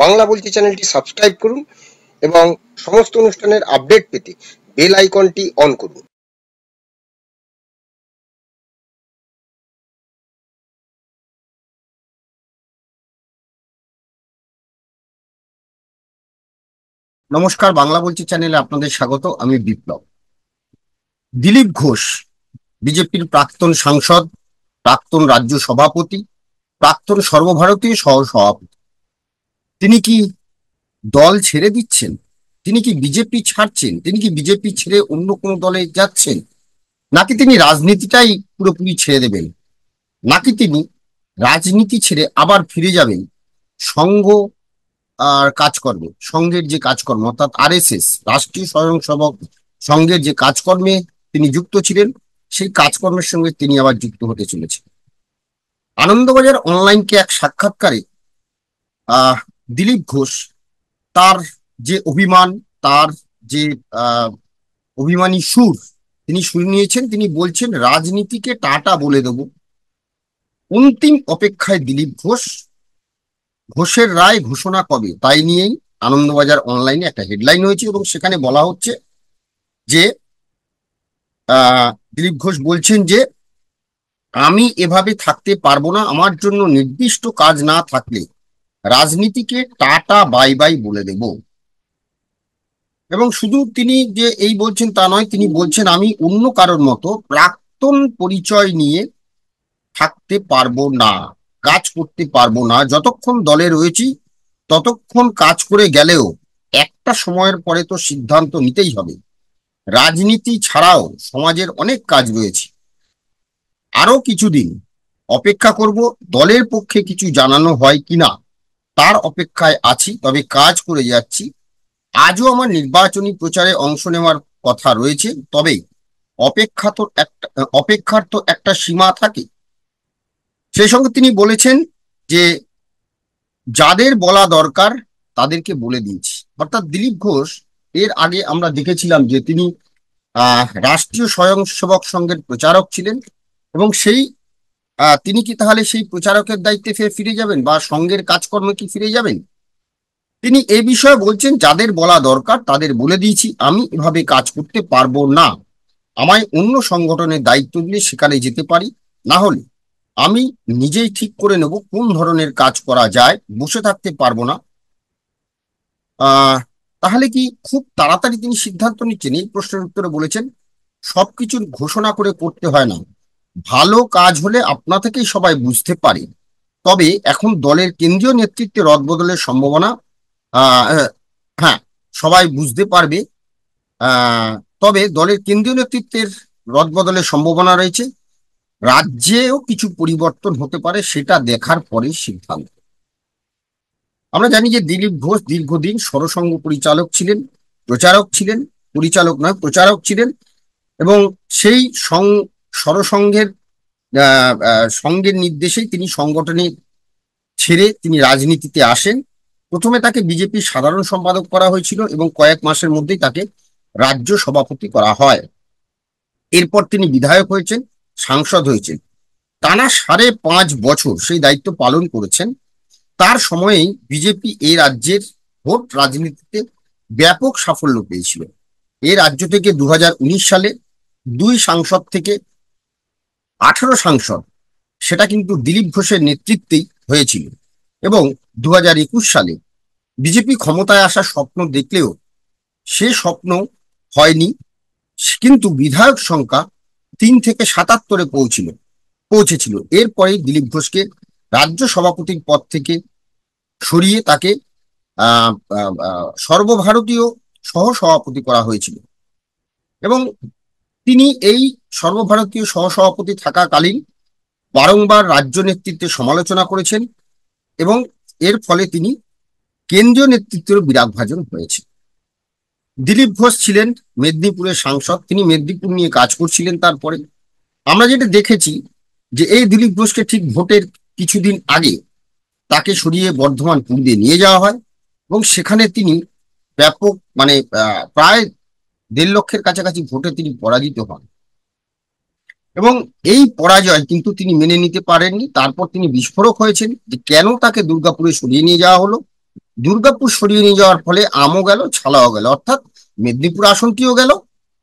বাংলা বলছি চ্যানেলটি সাবস্ক্রাইব করুন এবং সমস্ত অনুষ্ঠানের আপডেট পেতে বেল আইকনটি অন করুন। নমস্কার, বাংলা বলছি চ্যানেলে আপনাদের স্বাগত। আমি বিপ্লব। দিলীপ ঘোষ বিজেপির প্রাক্তন সাংসদ, প্রাক্তন রাজ্য সভাপতি, প্রাক্তন সর্বভারতীয় সহ সভাপতি। তিনি কি দল ছেড়ে দিচ্ছেন? তিনি কি বিজেপি ছাড়ছেন? তিনি কি বিজেপি ছেড়ে অন্য কোনো দলে যাচ্ছেন? নাকি তিনি রাজনীতিটাই পুরোপুরি ছেড়ে দেবেন? নাকি তিনি রাজনীতি ছেড়ে আবার ফিরে যাবেন সংঘ আর কাজকর্মে, সংঘের যে কাজকর্ম অর্থাৎ আরএসএস, রাষ্ট্রীয় স্বয়ংসেবক সংঘের যে কাজকর্মে তিনি যুক্ত ছিলেন, সেই কাজকর্মের সঙ্গে তিনি আবার যুক্ত হতে চলেছেন। আনন্দবাজার অনলাইনকে এক সাক্ষাৎকারে দিলীপ ঘোষ তার যে অভিমান, তার যে অভিমানী সুর তিনি শুনিয়েছেন। তিনি বলছেন, রাজনীতিকে টাটা বলে দেব। অন্তিম অপেক্ষায় দিলীপ ঘোষ। ঘোষের রায় ঘোষণা কবে, তাই নিয়েই আনন্দবাজার অনলাইনে একটা হেডলাইন হয়েছে এবং সেখানে বলা হচ্ছে যে দিলীপ ঘোষ বলছেন যে আমি এভাবে থাকতে পারবো না, আমার জন্য নির্দিষ্ট কাজ না থাকলে রাজনীতিকে টাটা বাই বাই বলে দেব। এবং শুধু তিনি যে এই বলছেন তা নয়, তিনি বলছেন আমি অন্য কারোর মতো প্রাক্তন পরিচয় নিয়ে থাকতে পারবো না, কাজ করতে পারবো না। যতক্ষণ দলে রয়েছি ততক্ষণ কাজ করে গেলেও একটা সময়ের পরে তো সিদ্ধান্ত নিতেই হবে। রাজনীতি ছাড়াও সমাজের অনেক কাজ রয়েছে। আরো কিছুদিন অপেক্ষা করব, দলের পক্ষে কিছু জানানো হয় কিনা তার অপেক্ষায় আছি, তবে কাজ করে যাচ্ছি। আজও আমার নির্বাচনী প্রচারে অংশ নেওয়ার কথা রয়েছে, তবে অপেক্ষার তো একটা সীমা থাকে। সেই সঙ্গে তিনি বলেছেন যে যাদের বলা দরকার তাদেরকে বলে দিয়েছি। অর্থাৎ দিলীপ ঘোষ এর আগে আমরা দেখেছিলাম যে তিনি রাষ্ট্রীয় স্বয়ংসেবক সংঘের প্রচারক ছিলেন এবং তিনি কি তাহলে সেই প্রচারকের দায়িত্বে ফিরে যাবেন বা সংঘের কাজকর্মে কি ফিরে যাবেন? তিনি এ বিষয়ে বলছেন, যাদের বলা দরকার তাদের বলে দিয়েছি, আমি এভাবে কাজ করতে পারবো না। আমায় অন্য সংগঠনের দায়িত্ব দিলে সেখানে যেতে পারি, না হলে আমি নিজেই ঠিক করে নেব কোন ধরনের কাজ করা যায়, বসে থাকতে পারবো না। তাহলে কি খুব তাড়াতাড়ি তিনি সিদ্ধান্ত নিচ্ছেন? এই প্রশ্নের উত্তরে বলেছেন, সবকিছুর ঘোষণা করে করতে হয় না, ভালো কাজ হলে আপনা থেকেই সবাই বুঝতে পারে। তবে এখন দলের কেন্দ্রীয় নেতৃত্বে রদবদলের সম্ভাবনা, হ্যাঁ, সবাই বুঝতে পারবে। তবে দলের কেন্দ্রীয় নেতৃত্বের রদবদলের সম্ভাবনা রয়েছে। রাজ্যেও কিছু পরিবর্তন হতে পারে, সেটা দেখার পরে সিদ্ধান্ত। আমরা জানি যে দিলীপ ঘোষ দীর্ঘদিন সরসংঘ পরিচালক ছিলেন, প্রচারক ছিলেন, পরিচালক নয় প্রচারক ছিলেন। এবং সেই সরসংঘের সংঘের নির্দেশেই তিনি সংগঠনে ছেড়ে তিনি রাজনীতিতে আসেন। প্রথমে তাকে বিজেপির সাধারণ সম্পাদক করা হয়েছিল এবং কয়েক মাসের মধ্যেই তাকে রাজ্য সভাপতি করা হয়। এরপর তিনি বিধায়ক হয়েছেন, সাংসদ হয়েছেন। টানা 5.5 বছর সেই দায়িত্ব পালন করেছেন। তার সময়েই বিজেপি এই রাজ্যের ভোট রাজনীতিতে ব্যাপক সাফল্য পেয়েছিল। এই রাজ্য থেকে 2019 সালে 2 সাংসদ থেকে 18 সাংসদ, সেটা কিন্তু দিলীপ ঘোষের নেতৃত্বেই হয়েছিল। এবং 2021 সালে বিজেপি ক্ষমতায় আসার স্বপ্ন দেখলেও সে স্বপ্ন হয়নি, কিন্তু বিধায়ক সংখ্যা 3 থেকে 77-এ পৌঁছেছিল। এরপরেই দিলীপ ঘোষকে রাজ্য সভাপতির পদ থেকে সরিয়ে তাকে সর্বভারতীয় সহসভাপতি করা হয়েছিল। এবং তিনি এই সর্বভারতীয় সহসভাপতি থাকাকালীন বারংবার রাজ্য নেতৃত্বের সমালোচনা করেছেন এবং এর ফলে তিনি কেন্দ্রীয় নেতৃত্বের বিরাগভাজন হয়েছে। দিলীপ ঘোষ ছিলেন মেদিনীপুরের সাংসদ, তিনি মেদিনীপুর নিয়ে কাজ করছিলেন। তারপরে আমরা যেটা দেখেছি যে এই দিলীপ ঘোষকে ঠিক ভোটের কিছুদিন আগে তাকে সরিয়ে বর্ধমান পূর্বে নিয়ে যাওয়া হয় এবং সেখানে তিনি ব্যাপক প্রায় 1.5 লক্ষের কাছাকাছি ভোটে তিনি পরাজিত হন। এবং এই পরাজয় কিন্তু তিনি মেনে নিতে পারেননি। তারপর তিনি বিস্ফোরক হয়েছেন যে কেন তাকে দুর্গাপুরে সরিয়ে নিয়ে যাওয়া হলো। দুর্গাপুর সরিয়ে নিয়ে যাওয়ার ফলে আমও গেল ছালাও গেল, অর্থাৎ মেদিনীপুর আসনটিও গেল,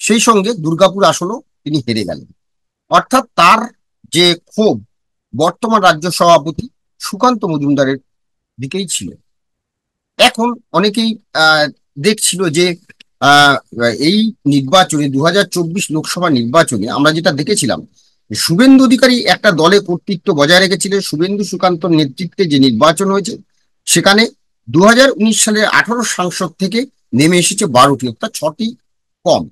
সেই সঙ্গে দুর্গাপুর আসনও তিনি হেরে গেলেন। অর্থাৎ তার যে ক্ষোভ বর্তমান রাজ্য সভাপতি সুকান্ত মজুমদারের দিকেই ছিল। এখন অনেকেই দেখছিল যে আহ, এই নির্বাচনে 2024 লোকসভা নির্বাচনে আমরা যেটা দেখেছিলাম, শুভেন্দু অধিকারী একটা দলে কর্তৃত্ব বজায় রেখেছিলেন। শুভেন্দু সুকান্তর নেতৃত্বে যে নির্বাচন হয়েছে সেখানে 2019 সালের 18 সাংসদ থেকে নেমে এসেছে 12টি, অর্থাৎ 6টি কম।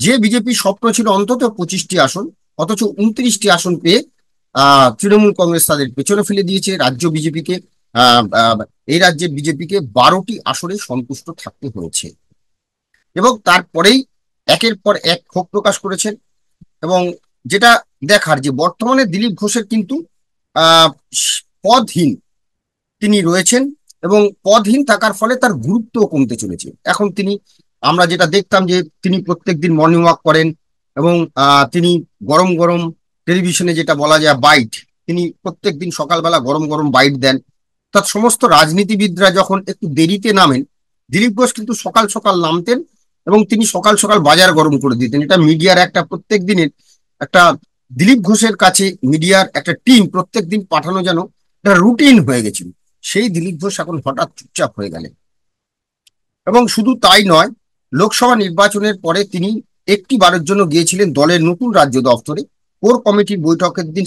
যে বিজেপির স্বপ্ন ছিল অন্তত 25টি আসন, অথচ 29টি আসন পেয়ে তৃণমূল কংগ্রেস তাদের পেছনে ফেলে দিয়েছে। রাজ্য বিজেপিকে এই রাজ্যে বিজেপিকে 12টি আসনে সন্তুষ্ট থাকতে হয়েছে। এবং তারপরেই একের পর এক ক্ষোভ প্রকাশ করেছেন। এবং যেটা দেখার যে বর্তমানে দিলীপ ঘোষের কিন্তু আহ পদহীন তিনি রয়েছেন, এবং পদহীন থাকার ফলে তার গুরুত্বও কমতে চলেছে। এখন তিনি, আমরা যেটা দেখতাম যে তিনি প্রত্যেকদিন মর্নিং ওয়াক করেন, এবং তিনি গরম গরম টেলিভিশনে যেটা বলা যায় বাইট, তিনি প্রত্যেকদিন সকালবেলা গরম গরম বাইট দেন। অর্থাৎ সমস্ত রাজনীতিবিদরা যখন একটু দেরিতে নামেন, দিলীপ ঘোষ কিন্তু সকাল সকাল নামতেন এবং তিনি সকাল সকাল বাজার গরম করে দিতেন। এটা মিডিয়ার একটা প্রত্যেক দিনের একটা, দিলীপ ঘোষের কাছে মিডিয়ার একটা টিম প্রত্যেক দিন পাঠানো যেন একটা রুটিন হয়ে গেছিল। সেই দিলীপ ঘোষ এখন হঠাৎ চুপচাপ হয়ে গেলেন। এবং শুধু তাই নয়, লোকসভা নির্বাচনের পরে তিনি একটি বারের জন্য গিয়েছিলেন দলের নতুন রাজ্য দফতরে। কোর কমিটির বৈঠকের দিন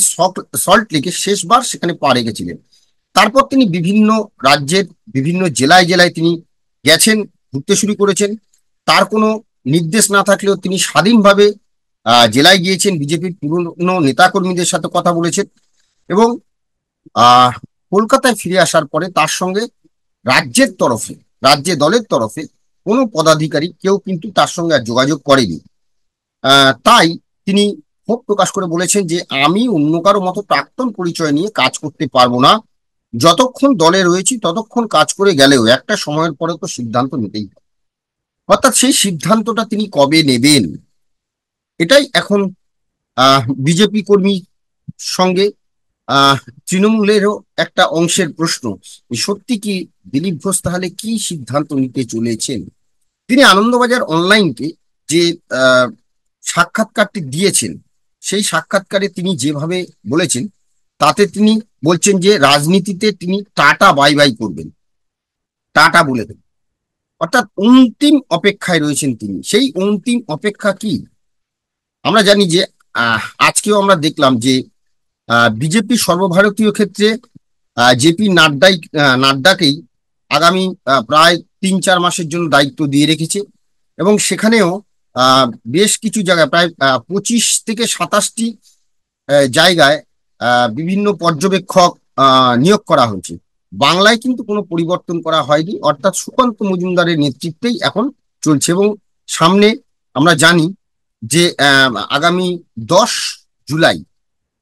সল্ট লেকে শেষবার সেখানে পা রেখেছিলেন। তারপর তিনি বিভিন্ন রাজ্যের বিভিন্ন জেলায় জেলায় তিনি গেছেন, ঘুরতে শুরু করেছেন। তার কোনো নির্দেশ না থাকলেও তিনি স্বাধীনভাবে জেলায় গিয়েছেন, বিজেপির পুরনো নেতাকর্মীদের সাথে কথা বলেছেন। এবং আহ কলকাতায় ফিরে আসার পরে তার সঙ্গে রাজ্যের তরফে, রাজ্যে দলের তরফে কোনো পদাধিকারী কেউ কিন্তু তার সঙ্গে আর যোগাযোগ করেনি। তাই তিনি ক্ষোভ প্রকাশ করে বলেছেন যে আমি অন্য কারো মতো প্রাক্তন পরিচয় নিয়ে কাজ করতে পারবো না। যতক্ষণ দলে রয়েছি ততক্ষণ কাজ করে গেলেও একটা সময়ের পরে তো সিদ্ধান্ত নিতেই হবে। অর্থাৎ সেই সিদ্ধান্তটা তিনি কবে নেবেন, এটাই এখন বিজেপি কর্মী সঙ্গে আহ তৃণমূলেরও একটা অংশের প্রশ্ন। সত্যি কি দিলীপ ঘোষ তাহলে কি সিদ্ধান্ত নিতে চলেছেন? তিনি আনন্দবাজার অনলাইনকে যে আহ, সাক্ষাৎকারটি দিয়েছেন, সেই সাক্ষাৎকারে তিনি যেভাবে বলেছেন তাতে তিনি বলছেন যে রাজনীতিতে তিনি টাটা বাই বাই করবেন, টাটা বলে দেবেন। অর্থাৎ অন্তিম অপেক্ষায় রয়েছেন তিনি। সেই অন্তিম অপেক্ষা কি? আমরা জানি যে আজকেও আমরা দেখলাম যে বিজেপি সর্বভারতীয় ক্ষেত্রে জেপি নাড্ডাকেই আগামী প্রায় 3-4 মাসের জন্য দায়িত্ব দিয়ে রেখেছে। এবং সেখানেও বেশ কিছু জায়গায় প্রায় 25 থেকে 27টি জায়গায় বিভিন্ন পর্যবেক্ষক নিয়োগ করা হয়েছে। বাংলায় কিন্তু কোনো পরিবর্তন করা হয়নি, অর্থাৎ সুকান্ত মজুমদারের নেতৃত্বেই এখন চলছে। এবং সামনে আমরা জানি যে আগামী 10 জুলাই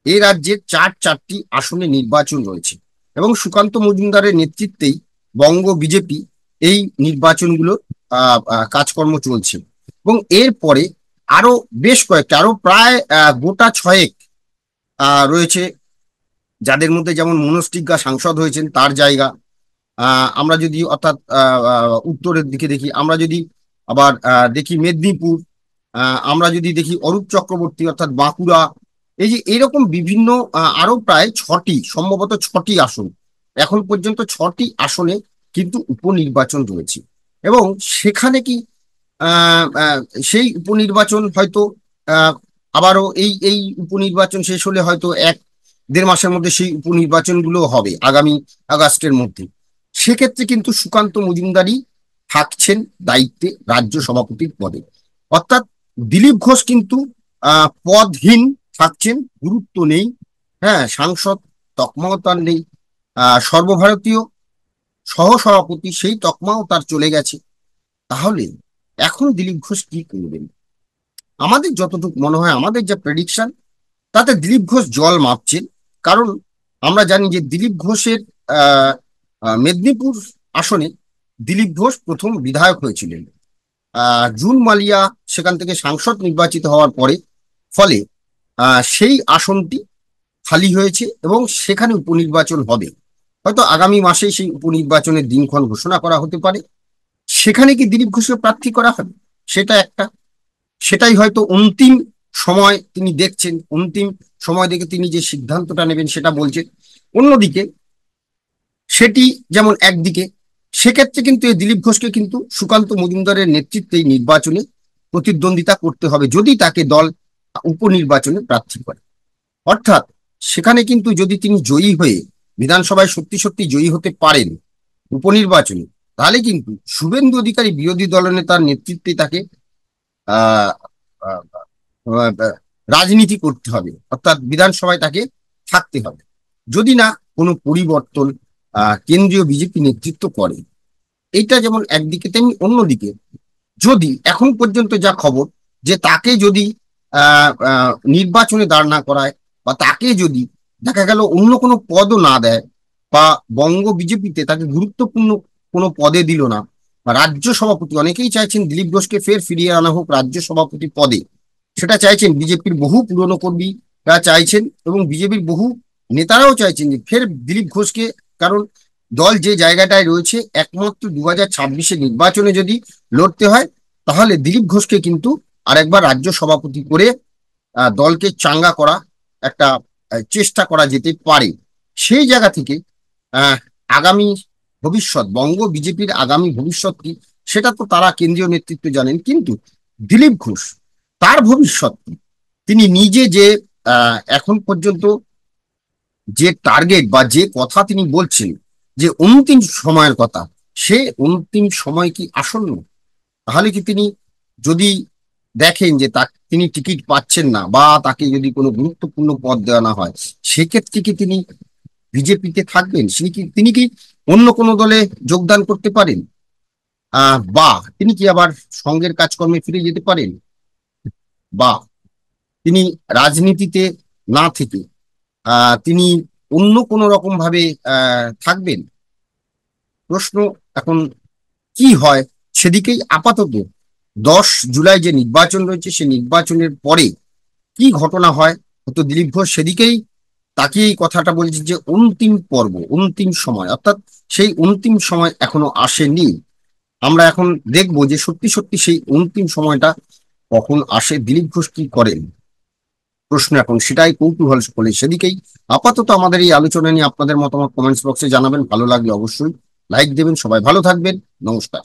এই রাজ্যের 4টি আসনে নির্বাচন রয়েছে, এবং সুকান্ত মজুমদারের নেতৃত্বেই বঙ্গ বিজেপি এই নির্বাচনগুলো কাজকর্ম চলছে। এবং এরপরে আরো বেশ কয়েকটা, আরো প্রায় গোটা 6 রয়েছে, যাদের মধ্যে যেমন মনোজ টিগ্গা সাংসদ হয়েছেন তার জায়গা। আমরা যদি অর্থাৎ উত্তরের দিকে দেখি, আমরা যদি আবার দেখি মেদিনীপুর, আমরা যদি দেখি অরূপ চক্রবর্তী অর্থাৎ বাঁকুড়া, এই যে এরকম বিভিন্ন আরো প্রায় 6টি, সম্ভবত 6টি আসন, এখন পর্যন্ত 6টি আসনে কিন্তু উপনির্বাচন রয়েছে। এবং সেখানে কি আহ আহ, সেই উপনির্বাচন হয়তো আহ আবারও এই এই উপনির্বাচন শেষ হলে হয়তো 1-1.5 মাসের মধ্যে সেই উপনির্বাচনগুলো হবে আগামী আগস্টের মধ্যে। সেক্ষেত্রে কিন্তু সুকান্ত মজুমদারই থাকছেন দায়িত্বে রাজ্য সভাপতির পদে। অর্থাৎ দিলীপ ঘোষ কিন্তু পদহীন থাকছেন, গুরুত্ব নেই। হ্যাঁ, সাংসদ তকমাও তার নেই, সর্বভারতীয় সহসভাপতি সেই তকমাও তার চলে গেছে। তাহলে এখন দিলীপ ঘোষ কি করবেন? আমাদের যতটুকু মনে হয়, আমাদের যা প্রেডিকশন, তাতে দিলীপ ঘোষ জল মাপছেন। কারণ আমরা জানি যে দিলীপ ঘোষের আহ মেদিনীপুর আসনে দিলীপ ঘোষ প্রথম বিধায়ক হয়েছিলেন। জুন মালিয়া সেখান থেকে সাংসদ নির্বাচিত হওয়ার পরে, ফলে সেই আসনটি খালি হয়েছে এবং সেখানে উপনির্বাচন হবে। হয়তো আগামী মাসেই সেই উপনির্বাচনের দিনক্ষণ ঘোষণা করা হতে পারে। সেখানে কি দিলীপ ঘোষকে প্রার্থী করা হবে, সেটা একটা, সেটাই হয়তো অন্তিম সময় তিনি দেখছেন, অন্তিম সময় দেখে তিনি যে সিদ্ধান্তটা নেবেন সেটা বলছেন। অন্যদিকে সেটি যেমন একদিকে, সেক্ষেত্রে কিন্তু এই দিলীপ ঘোষকে কিন্তু সুকান্ত মজুমদারের নেতৃত্বে নির্বাচনে প্রতিদ্বন্দ্বিতা করতে হবে যদি তাকে দল উপনির্বাচনে প্রার্থী করে। অর্থাৎ সেখানে কিন্তু যদি তিনি জয়ী হয়ে বিধানসভায় সত্যি সত্যি জয়ী হতে পারেন উপনির্বাচনে, তাহলে কিন্তু শুভেন্দু অধিকারী বিরোধী দলনেতার নেতৃত্বে তাকে আহ আহ, আহ, রাজনীতি করতে হবে, অর্থাৎ বিধানসভায় তাকে থাকতে হবে, যদি না কোনো পরিবর্তন কেন্দ্রীয় বিজেপি নেতৃত্ব করে। এইটা যেমন একদিকে, তেমনি অন্যদিকে যদি এখন পর্যন্ত যা খবর, যে তাকে যদি নির্বাচনে দাঁড় না করায়, বা তাকে যদি দেখা গেল অন্য কোনো পদও না দেয়, বা বঙ্গ বিজেপিতে তাকে গুরুত্বপূর্ণ কোনো পদে দিল না, বা রাজ্য সভাপতি, অনেকেই চাইছেন দিলীপ ঘোষকে ফের ফিরিয়ে আনা হোক রাজ্য সভাপতি পদে, সেটা চাইছেন বিজেপির বহু পুরনো কর্মীরা চাইছেন, এবং বিজেপির বহু নেতারাও চাইছেন যে ফের দিলীপ ঘোষকে, কারণ দল যে জায়গাটায় রয়েছে, একমাত্র 2026 নির্বাচনে যদি লড়তে হয়, তাহলে দিলীপ ঘোষকে কিন্তু আরেকবার রাজ্য সভাপতি করে দলকে চাঙ্গা করা একটা চেষ্টা করা যেতে পারে। সেই জায়গা থেকে আহ, আগামী ভবিষ্যৎ, বঙ্গ বিজেপির আগামী ভবিষ্যৎ কি, সেটা তো তারা কেন্দ্রীয় নেতৃত্ব জানেন, কিন্তু দিলীপ ঘোষ তার ভবিষ্যৎ কি? তিনি নিজে যে এখন পর্যন্ত যে টার্গেট বা যে কথা তিনি বলছেন, যে অন্তিম সময়ের কথা, সে অন্তিম সময় কি আসন্ন? তাহলে কি তিনি, যদি দেখেন যে তিনি টিকিট পাচ্ছেন না, বা তাকে যদি কোনো গুরুত্বপূর্ণ পদ দেওয়া না হয়, সেক্ষেত্রে কি তিনি বিজেপিতে থাকবেন? তিনি কি অন্য কোনো দলে যোগদান করতে পারেন, বা তিনি কি আবার সঙ্গের কাজকর্মে ফিরে যেতে পারেন, বা তিনি রাজনীতিতে না থেকে তিনি অন্য কোনো রকম ভাবে থাকবেন? প্রশ্ন এখন কি হয় সেদিকেই আপাতত 10 জুলাই যে নির্বাচন রয়েছে, সে নির্বাচনের পরে কি ঘটনা হয়, হয়তো দিলীপ ঘোষ সেদিকেই তাকে এই কথাটা বলছে যে অন্তিম পর্ব, অন্তিম সময়, অর্থাৎ সেই অন্তিম সময় এখনো আসেনি। আমরা এখন দেখবো যে সত্যি সত্যি সেই অন্তিম সময়টা কখন আসে, দিলীপ ঘোষ কি করেন। প্রশ্ন এখন সেটাই, কৌতূহল সকলে সেদিকেই। আপাতত আমাদের এই আলোচনা নিয়ে আপনাদের মতামত কমেন্টস বক্সে জানাবেন, ভালো লাগলে অবশ্যই লাইক দেবেন। সবাই ভালো থাকবেন, নমস্কার।